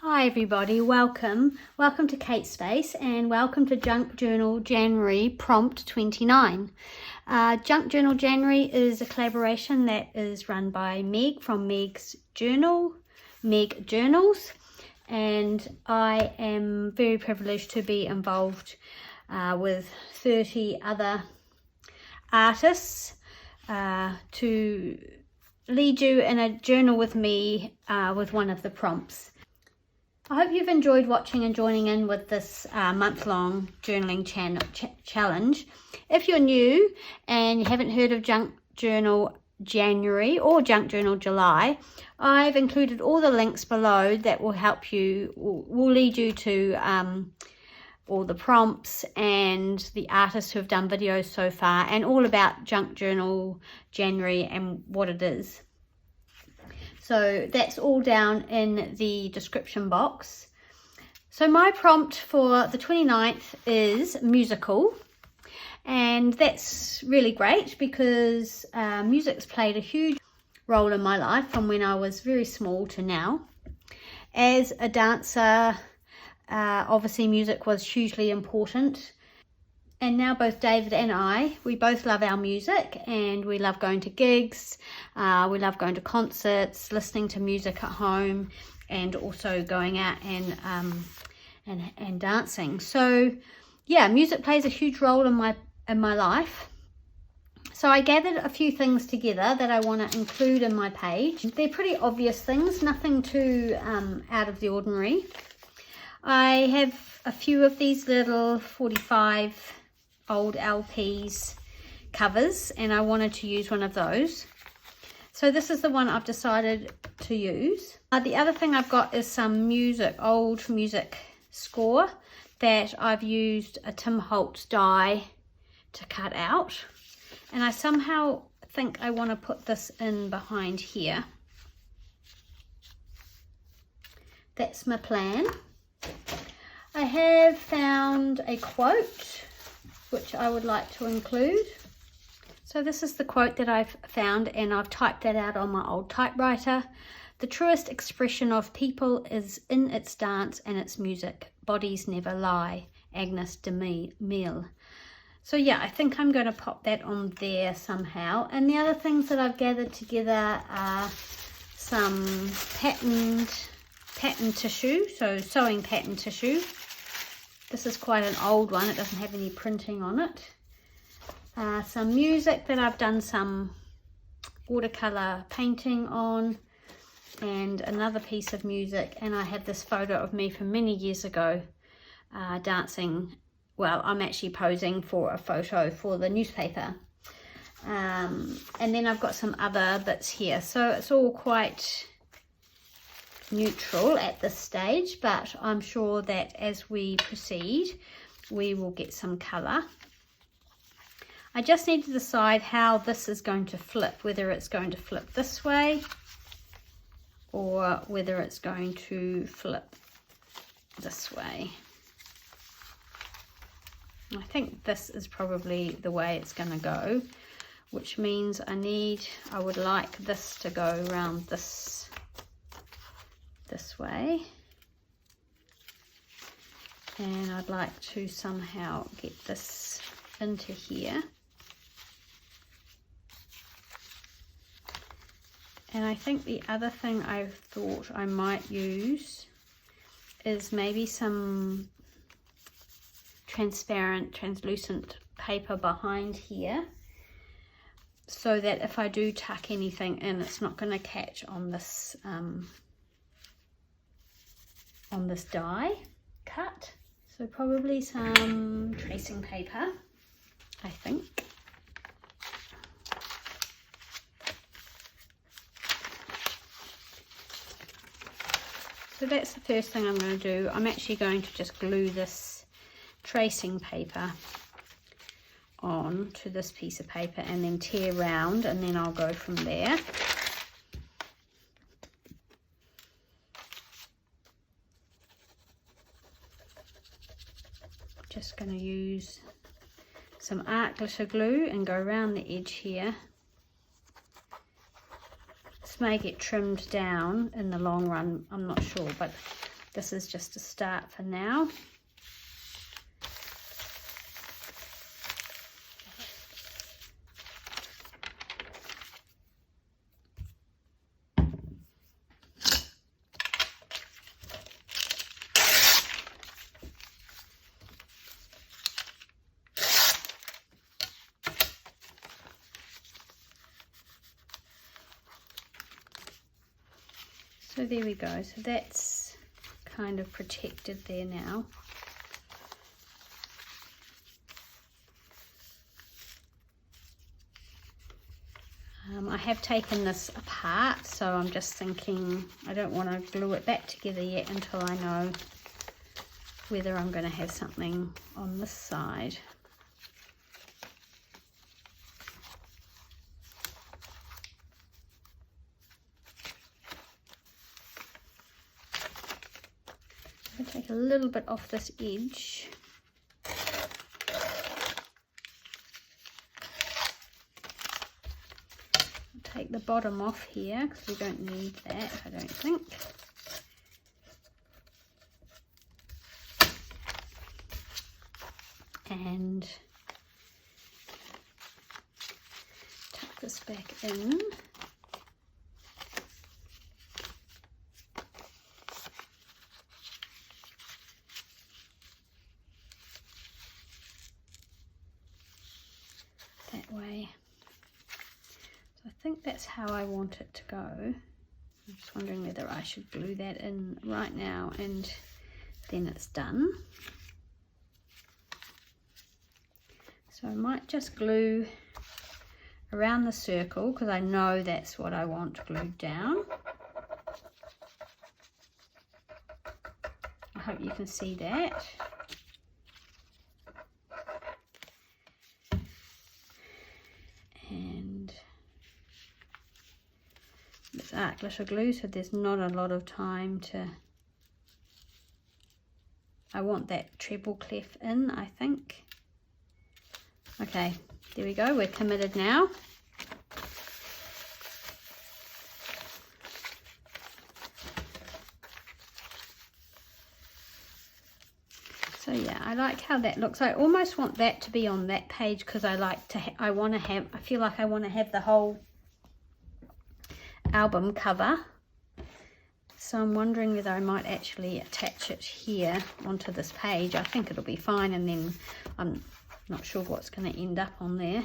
Hi everybody, welcome to Kate Space and welcome to Junk Journal January prompt 29. Junk Journal January is a collaboration that is run by Meg from Meg Journals, and I am very privileged to be involved with 30 other artists to lead you in a journal with me with one of the prompts. I hope you've enjoyed watching and joining in with this month-long journaling challenge. If you're new and you haven't heard of Junk Journal January or Junk Journal July, I've included all the links below that will help you, will lead you to all the prompts and the artists who have done videos so far, and all about Junk Journal January and what it is. So that's all down in the description box. So my prompt for the 29th is musical, and that's really great because music's played a huge role in my life from when I was very small to now. As a dancer, obviously music was hugely important. And now both David and we both love our music, and we love going to gigs, we love going to concerts, listening to music at home, and also going out and dancing. So yeah, music plays a huge role in my life. So I gathered a few things together that I want to include in my page. They're pretty obvious things, nothing too out of the ordinary. I have a few of these little 45 old LPs covers, and I wanted to use one of those. So this is the one I've decided to use. The other thing I've got is some old music score that I've used a Tim Holtz die to cut out, and I somehow think I want to put this in behind here. That's my plan. I have found a quote which I would like to include. So this is the quote that I've found, and I've typed that out on my old typewriter. "The truest expression of people is in its dance and its music. Bodies never lie." Agnes de Mille. So yeah, I think I'm going to pop that on there somehow. And the other things that I've gathered together are some pattern tissue, so sewing pattern tissue. This is quite an old one, it doesn't have any printing on it. Some music that I've done some watercolor painting on, and another piece of music, and I have this photo of me from many years ago dancing. Well, I'm actually posing for a photo for the newspaper. And then I've got some other bits here, so it's all quite neutral at this stage, but I'm sure that as we proceed we will get some colour. I just need to decide how this is going to flip, whether it's going to flip this way or whether it's going to flip this way. I think this is probably the way it's going to go, which means I would like this to go around this way, and I'd like to somehow get this into here. And I think the other thing I've thought I might use is maybe some translucent paper behind here, so that if I do tuck anything in, it's not going to catch on this die cut. So probably some tracing paper, I think. So that's the first thing I'm going to do. I'm actually going to just glue this tracing paper on to this piece of paper and then tear round, and then I'll go from there. Just going to use some art glitter glue and go around the edge here. This may get trimmed down in the long run, I'm not sure, but this is just a start for now. So there we go, so that's kind of protected there now. I have taken this apart, so I'm just thinking I don't want to glue it back together yet until I know whether I'm going to have something on this side. I'll take a little bit off this edge. I'll take the bottom off here because we don't need that, I don't think. And tuck this back in. That way. So I think that's how I want it to go. I'm just wondering whether I should glue that in right now and then it's done. So I might just glue around the circle because I know that's what I want glued down. I hope you can see that. And it's art glitter glue, so there's not a lot of time to... I want that treble clef in, I think. Okay, there we go, we're committed now. So yeah, I like how that looks. I almost want that to be on that page because I like to, I feel like I want to have the whole album cover. So I'm wondering whether I might actually attach it here onto this page. I think it'll be fine, and then I'm not sure what's going to end up on there.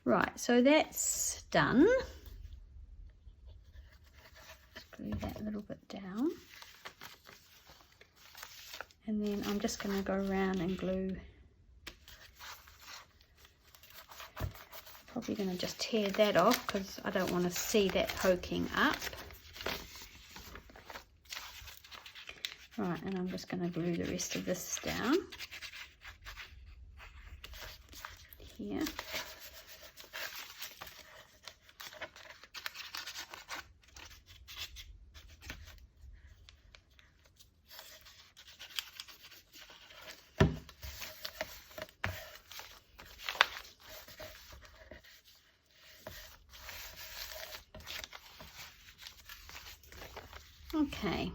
Right, so that's done. Just glue that a little bit down. And then I'm just going to go around and glue. Probably going to just tear that off because I don't want to see that poking up. Right, and I'm just going to glue the rest of this down. Here. Okay.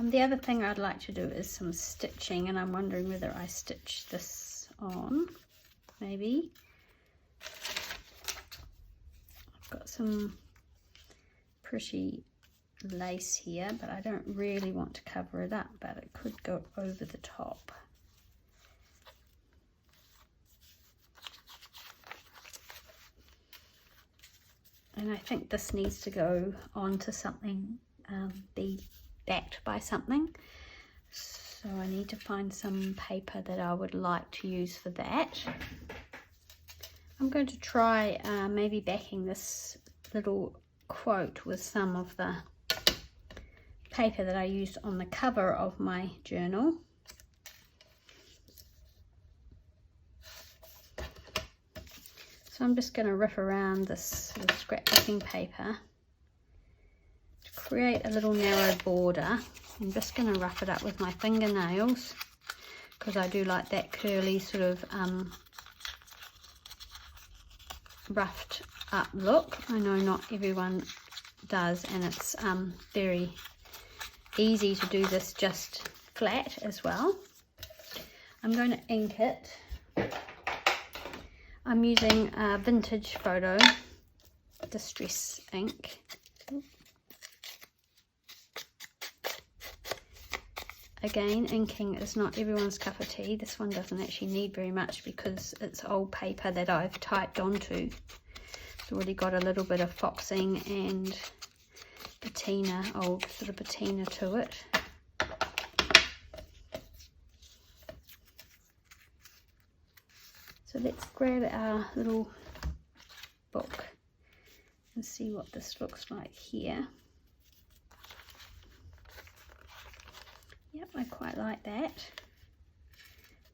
The other thing I'd like to do is some stitching, and I'm wondering whether I stitch this on, maybe. I've got some pretty lace here, but I don't really want to cover it up, but it could go over the top. And I think this needs to go onto something, be backed by something. So I need to find some paper that I would like to use for that. I'm going to try maybe backing this little quote with some of the paper that I used on the cover of my journal. So I'm just going to rip around this little scrapbooking paper to create a little narrow border. I'm just going to rough it up with my fingernails because I do like that curly sort of roughed up look. I know not everyone does, and it's very easy to do this just flat as well. I'm going to ink it. I'm using vintage photo distress ink. Again, inking is not everyone's cup of tea. This one doesn't actually need very much because it's old paper that I've typed onto. It's already got a little bit of foxing and patina, old sort of patina to it. So let's grab our little book and see what this looks like here. Yep, I quite like that.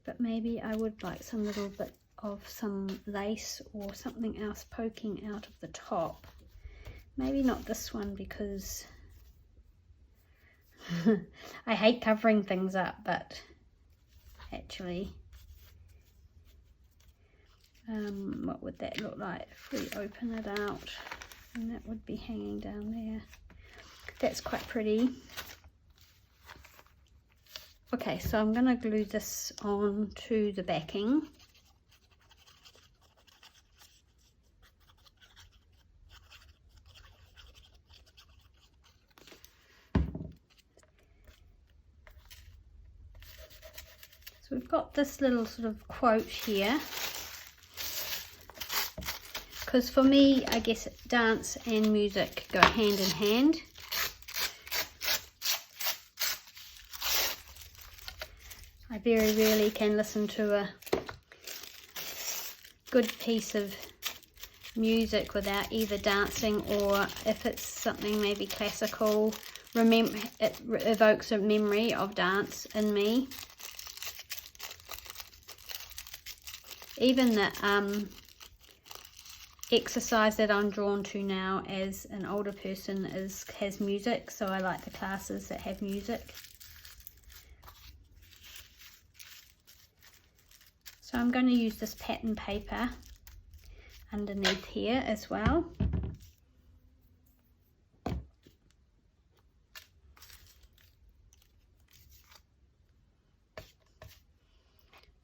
But maybe I would like some little bit of some lace or something else poking out of the top. Maybe not this one because I hate covering things up, but actually what would that look like if we open it out? And that would be hanging down there. That's quite pretty. Okay, so I'm going to glue this on to the backing. So we've got this little sort of quote here. Because for me, I guess dance and music go hand in hand. I very rarely can listen to a good piece of music without either dancing, or if it's something maybe classical, it evokes a memory of dance in me. Even the exercise that I'm drawn to now as an older person has music, so I like the classes that have music. So I'm going to use this pattern paper underneath here as well.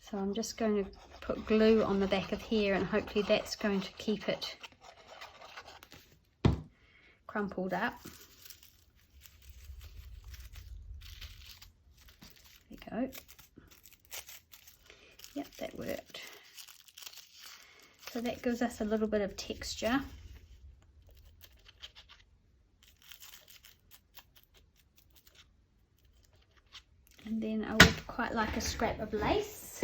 So I'm just going to put glue on the back of here, and hopefully that's going to keep it crumpled up. There we go. Yep, that worked. So that gives us a little bit of texture. And then I would quite like a scrap of lace.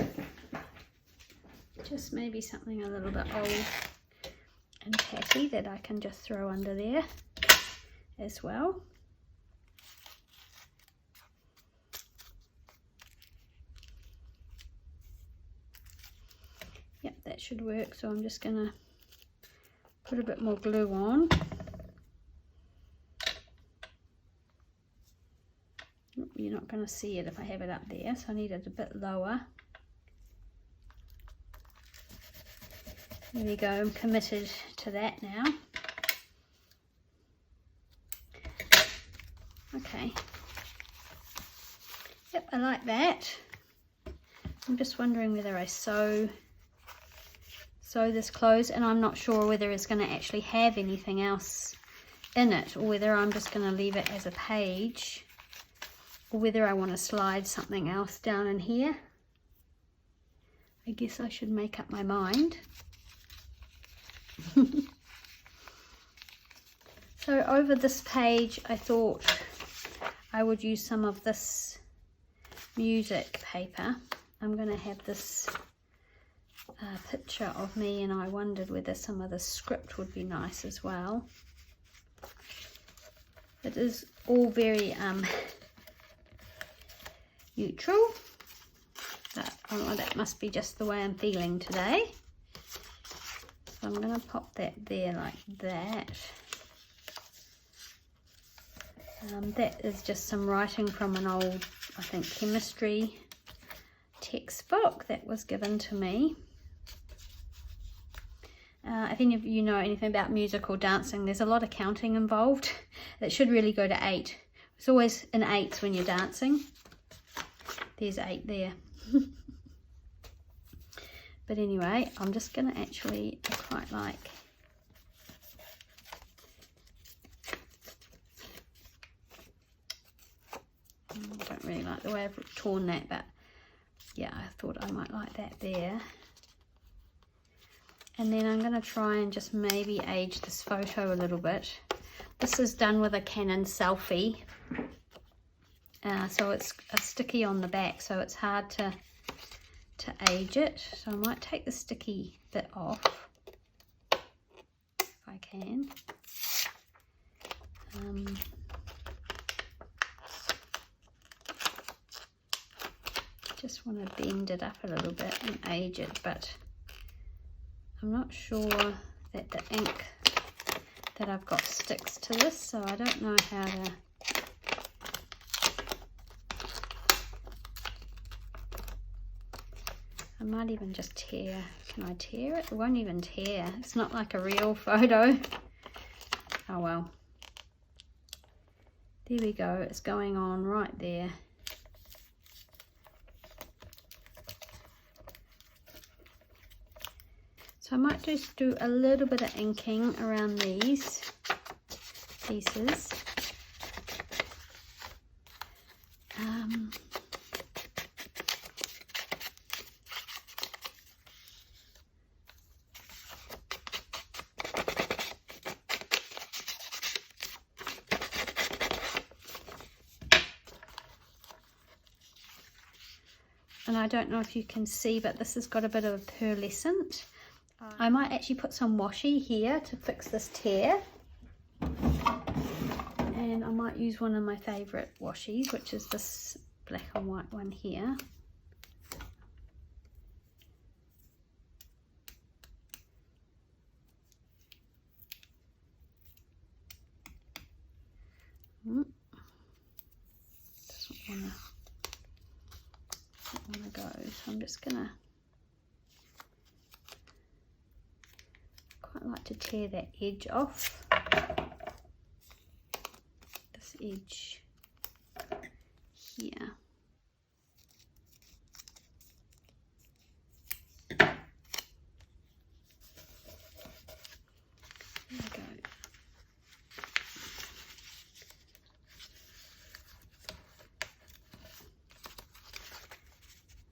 Just maybe something a little bit old and tatty that I can just throw under there as well. Yep, that should work. So I'm just going to put a bit more glue on. You're not going to see it if I have it up there, so I need it a bit lower. There we go, I'm committed to that now. Okay. Yep, I like that. I'm just wondering whether I sew this close, and I'm not sure whether it's going to actually have anything else in it, or whether I'm just going to leave it as a page, or whether I want to slide something else down in here. I guess I should make up my mind. So over this page I thought I would use some of this music paper. I'm going to have this picture of me, and I wondered whether some of the script would be nice as well. It is all very neutral, but oh, that must be just the way I'm feeling today. So I'm going to pop that there like that. That is just some writing from an old, I think, chemistry textbook that was given to me. If any of you know anything about music or dancing, there's a lot of counting involved. It should really go to 8. It's always in 8s when you're dancing. There's 8 there. But anyway, I'm just going to actually, I quite like, I don't really like the way I've torn that, but yeah, I thought I might like that there. And then I'm going to try and just maybe age this photo a little bit. This is done with a Canon selfie. So it's a sticky on the back, so it's hard to age it. So I might take the sticky bit off, if I can. Just want to bend it up a little bit and age it, but I'm not sure that the ink that I've got sticks to this, so I don't know how to. I might even just tear. Can I tear it? It won't even tear. It's not like a real photo. Oh well. There we go. It's going on right there. So I might just do a little bit of inking around these pieces. And I don't know if you can see, but this has got a bit of pearlescent. I might actually put some washi here to fix this tear. And I might use one of my favourite washis, which is this black and white one here. Doesn't want to go, so I'm just gonna quite like to tear that edge off. This edge here. There we go.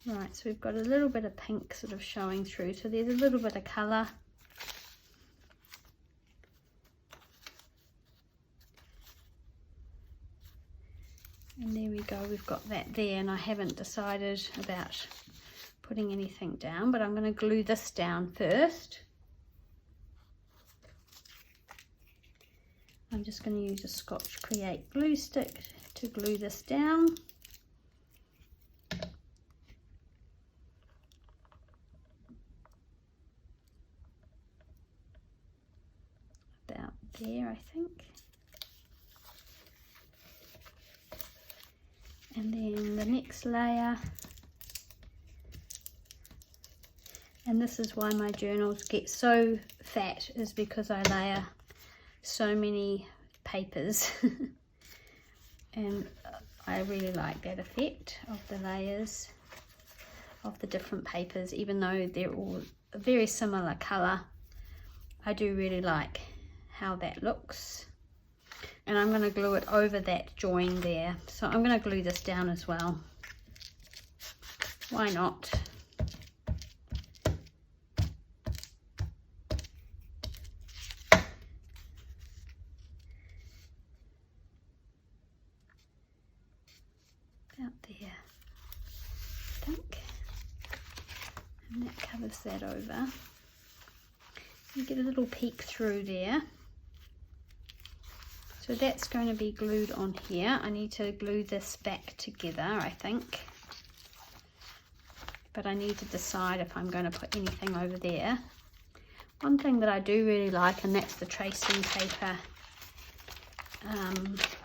Right, so we've got a little bit of pink sort of showing through, so there's a little bit of colour. And there we go, we've got that there, and I haven't decided about putting anything down, but I'm going to glue this down first. I'm just going to use a Scotch Create glue stick to glue this down. About there, I think. And then the next layer, and this is why my journals get so fat, is because I layer so many papers and I really like that effect of the layers of the different papers. Even though they're all a very similar colour, I do really like how that looks. And I'm going to glue it over that join there. So I'm going to glue this down as well. Why not? About there, I think. And that covers that over. You get a little peek through there. So that's going to be glued on here. I need to glue this back together, I think. But I need to decide if I'm going to put anything over there. One thing that I do really like, and that's the tracing paper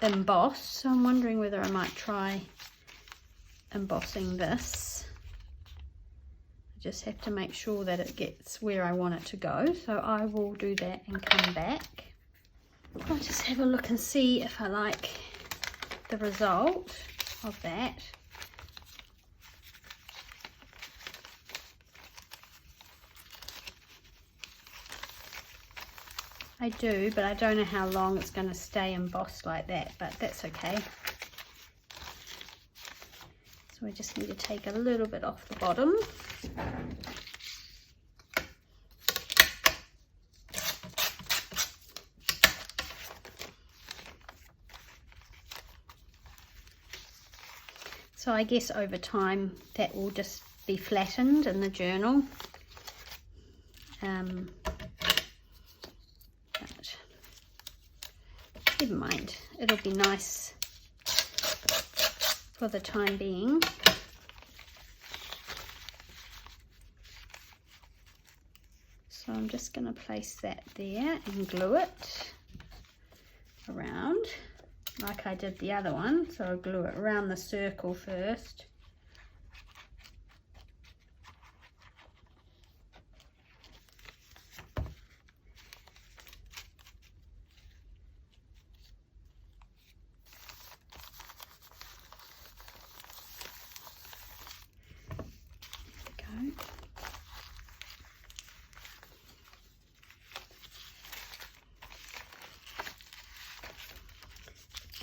emboss. So I'm wondering whether I might try embossing this. I just have to make sure that it gets where I want it to go. So I will do that and come back. I'll just have a look and see if I like the result of that. I do, but I don't know how long it's going to stay embossed like that, but that's okay. So I just need to take a little bit off the bottom. So I guess over time that will just be flattened in the journal. But never mind, it'll be nice for the time being. So I'm just going to place that there and glue it around like I did the other one. So I'll glue it around the circle first.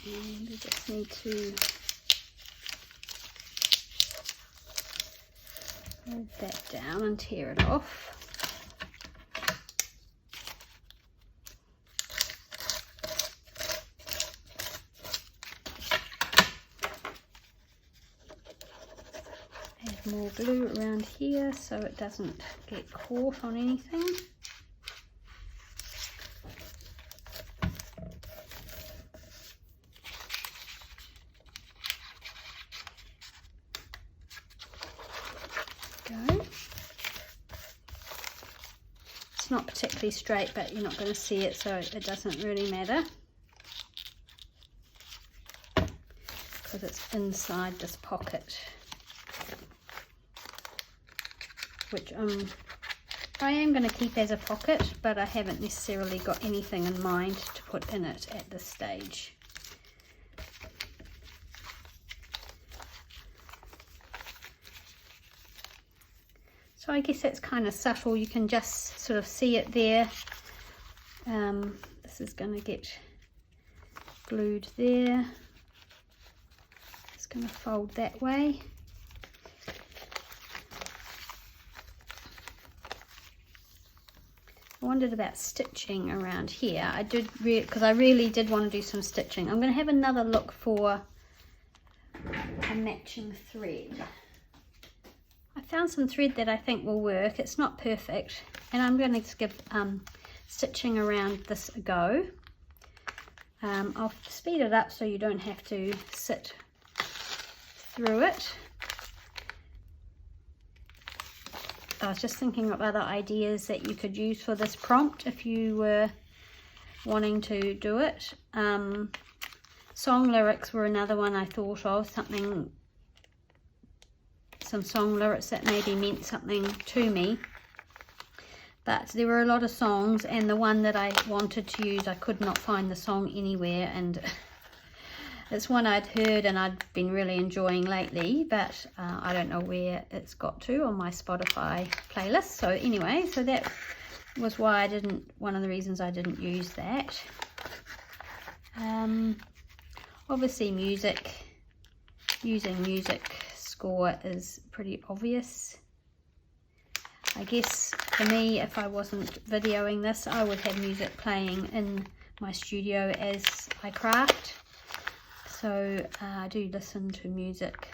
And we just need to hold that down and tear it off. Add more glue around here so it doesn't get caught on anything. It's not particularly straight, but you're not going to see it, so it doesn't really matter because it's inside this pocket, which I am going to keep as a pocket, but I haven't necessarily got anything in mind to put in it at this stage. So I guess that's kind of subtle, you can just sort of see it there. This is going to get glued there. It's going to fold that way. I wondered about stitching around here. I did, because I really did want to do some stitching. I'm going to have another look for a matching thread. I found some thread that I think will work. It's not perfect, and I'm going to give stitching around this a go. I'll speed it up so you don't have to sit through it. I was just thinking of other ideas that you could use for this prompt if you were wanting to do it. Song lyrics were another one I thought of, some song lyrics that maybe meant something to me. But there were a lot of songs, and the one that I wanted to use, I could not find the song anywhere, and it's one I'd heard and I'd been really enjoying lately, but I don't know where it's got to on my Spotify playlist. So anyway, so that was why one of the reasons I didn't use that. Obviously using music score is pretty obvious. I guess for me, if I wasn't videoing this, I would have music playing in my studio as I craft. So I do listen to music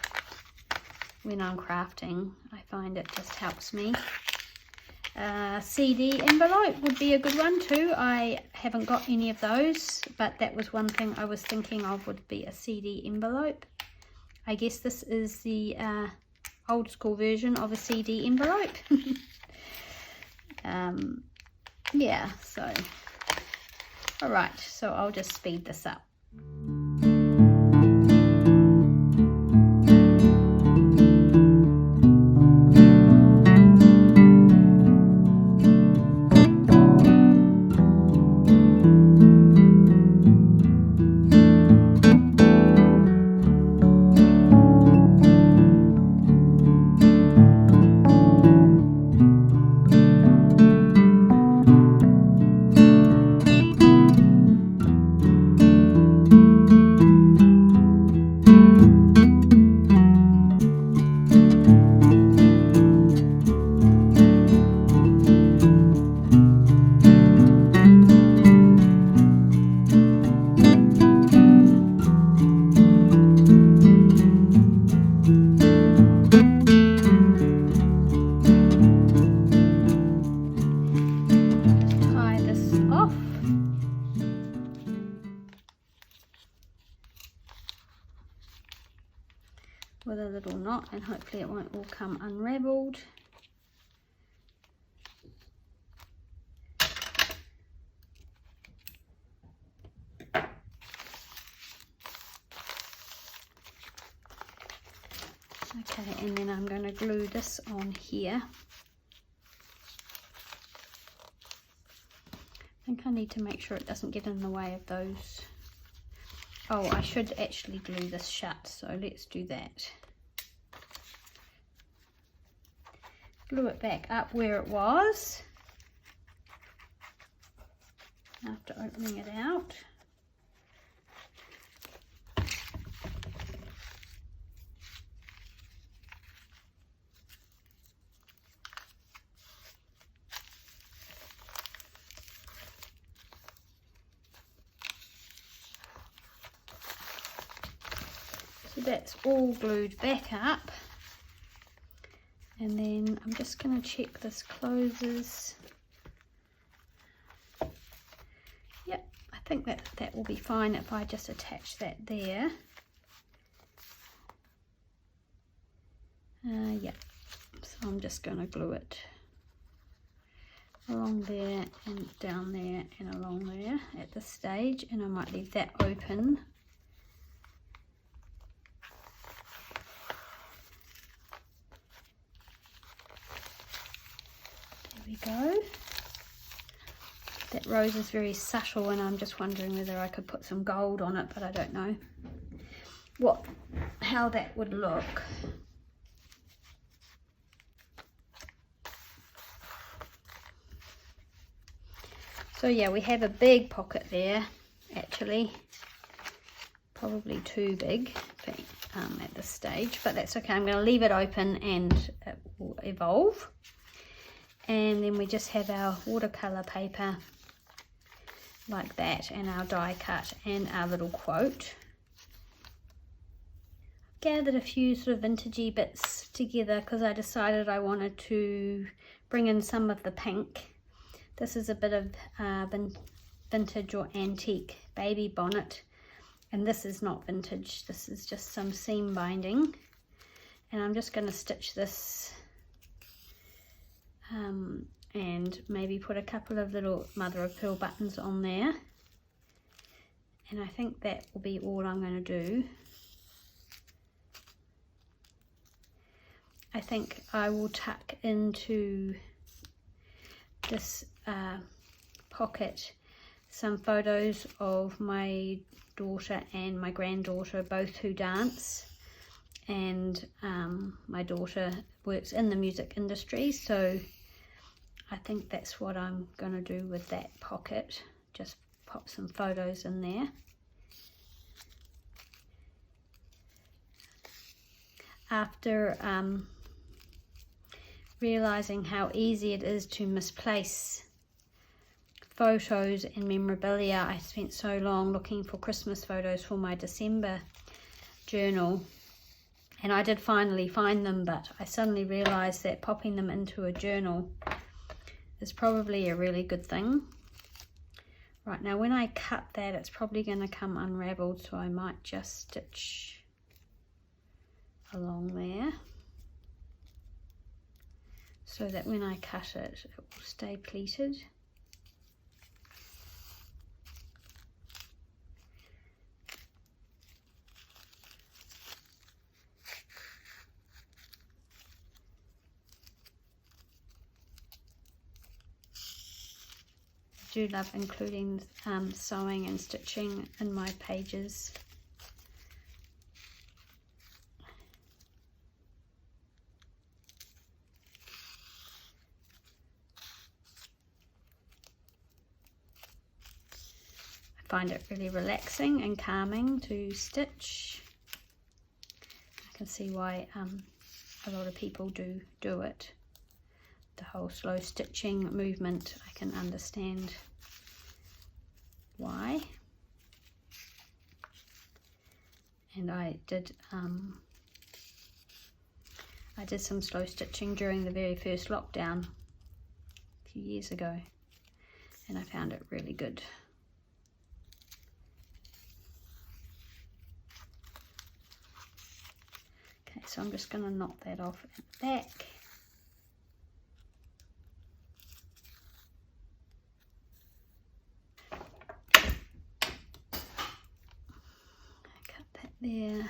when I'm crafting. I find it just helps me. CD envelope would be a good one too. I haven't got any of those, but that was one thing I was thinking of, would be a CD envelope. I guess this is the old school version of a CD envelope. Yeah, so alright, so I'll just speed this up. and hopefully it won't all come unraveled. Okay, and then I'm going to glue this on here. I think I need to make sure it doesn't get in the way of those. Oh, I should actually glue this shut, so let's do that. Glue it back up where it was after opening it out. So that's all glued back up, and then I'm just going to check this closes. Yep, I think that will be fine if I just attach that there. Yep, so I'm just going to glue it along there and down there and along there at this stage, and I might leave that open. There we go. That rose is very subtle, and I'm just wondering whether I could put some gold on it, but I don't know how that would look. So yeah, we have a big pocket there, actually, probably too big at this stage, but that's okay. I'm going to leave it open and it will evolve. And then we just have our watercolor paper like that, and our die cut and our little quote. Gathered a few sort of vintagey bits together because I decided I wanted to bring in some of the pink. This is a bit of vintage or antique baby bonnet, and this is not vintage, this is just some seam binding, and I'm just going to stitch this and maybe put a couple of little mother of pearl buttons on there, and I think that will be all I'm going to do. I think I will tuck into this pocket some photos of my daughter and my granddaughter, both who dance, and my daughter works in the music industry, so I think that's what I'm going to do with that pocket. Just pop some photos in there. After realizing how easy it is to misplace photos and memorabilia, I spent so long looking for Christmas photos for my December journal, and I did finally find them, but I suddenly realized that popping them into a journal is probably a really good thing. Right, now when I cut that, it's probably going to come unraveled, so I might just stitch along there so that when I cut it, it will stay pleated. I do love including sewing and stitching in my pages. I find it really relaxing and calming to stitch. I can see why a lot of people do it. The whole slow stitching movement, I can understand why. And I did some slow stitching during the very first lockdown a few years ago, and I found it really good. Okay, so I'm just going to knock that off at the back. Cut that there,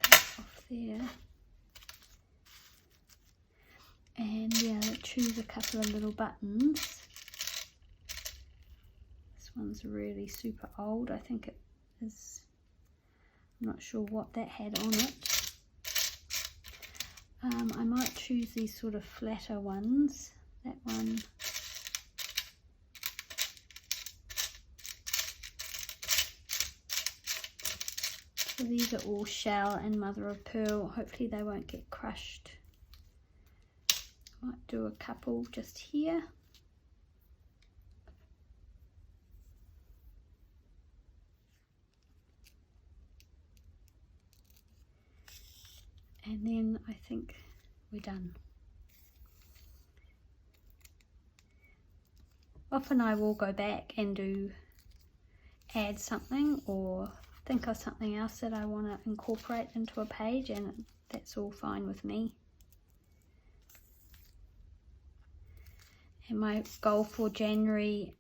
cut that off there, and yeah, choose a couple of little buttons. This one's really super old, I think it is. I'm not sure what that had on it. I might choose these sort of flatter ones. That one. So these are all shell and mother of pearl. Hopefully they won't get crushed. Might do a couple just here. And then I think we're done. Often I will go back and add something or think of something else that I want to incorporate into a page, and that's all fine with me. And my goal for January,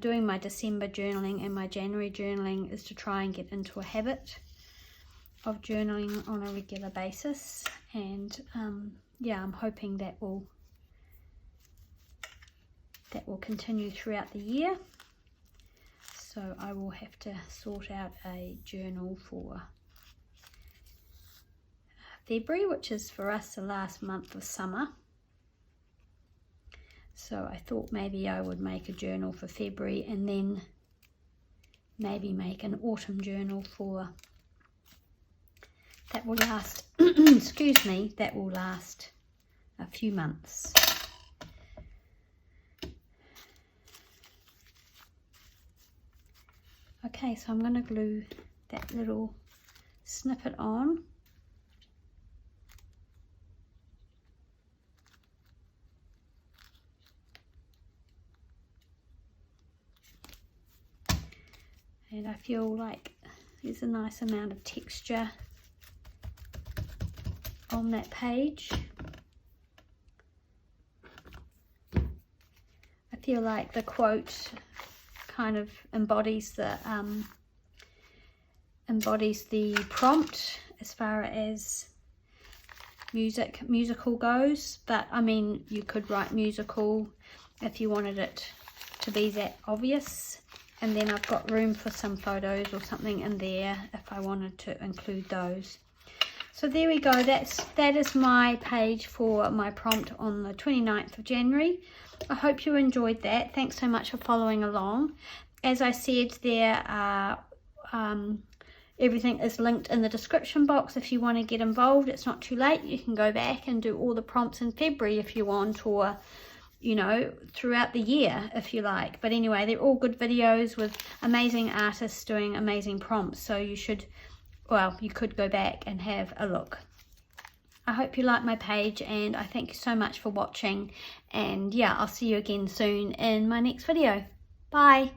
doing my December journaling and my January journaling, is to try and get into a habit of journaling on a regular basis, and yeah, I'm hoping that will continue throughout the year. So I will have to sort out a journal for February, which is for us the last month of summer. So I thought maybe I would make a journal for February and then maybe make an autumn journal for that will last excuse me, that will last a few months. Okay, so I'm going to glue that little snippet on. And I feel like there's a nice amount of texture on that page. I feel like the quote kind of embodies the prompt as far as musical goes, but I mean, you could write musical if you wanted it to be that obvious. And then I've got room for some photos or something in there if I wanted to include those. So there we go, that is my page for my prompt on the 29th of January. I hope you enjoyed that. Thanks so much for following along. As I said, there are everything is linked in the description box if you want to get involved. It's not too late. You can go back and do all the prompts in February if you want, or you know, throughout the year if you like. But anyway, they're all good videos with amazing artists doing amazing prompts, so you should, well, you could go back and have a look. I hope you like my page, and I thank you so much for watching, and yeah, I'll see you again soon in my next video. Bye.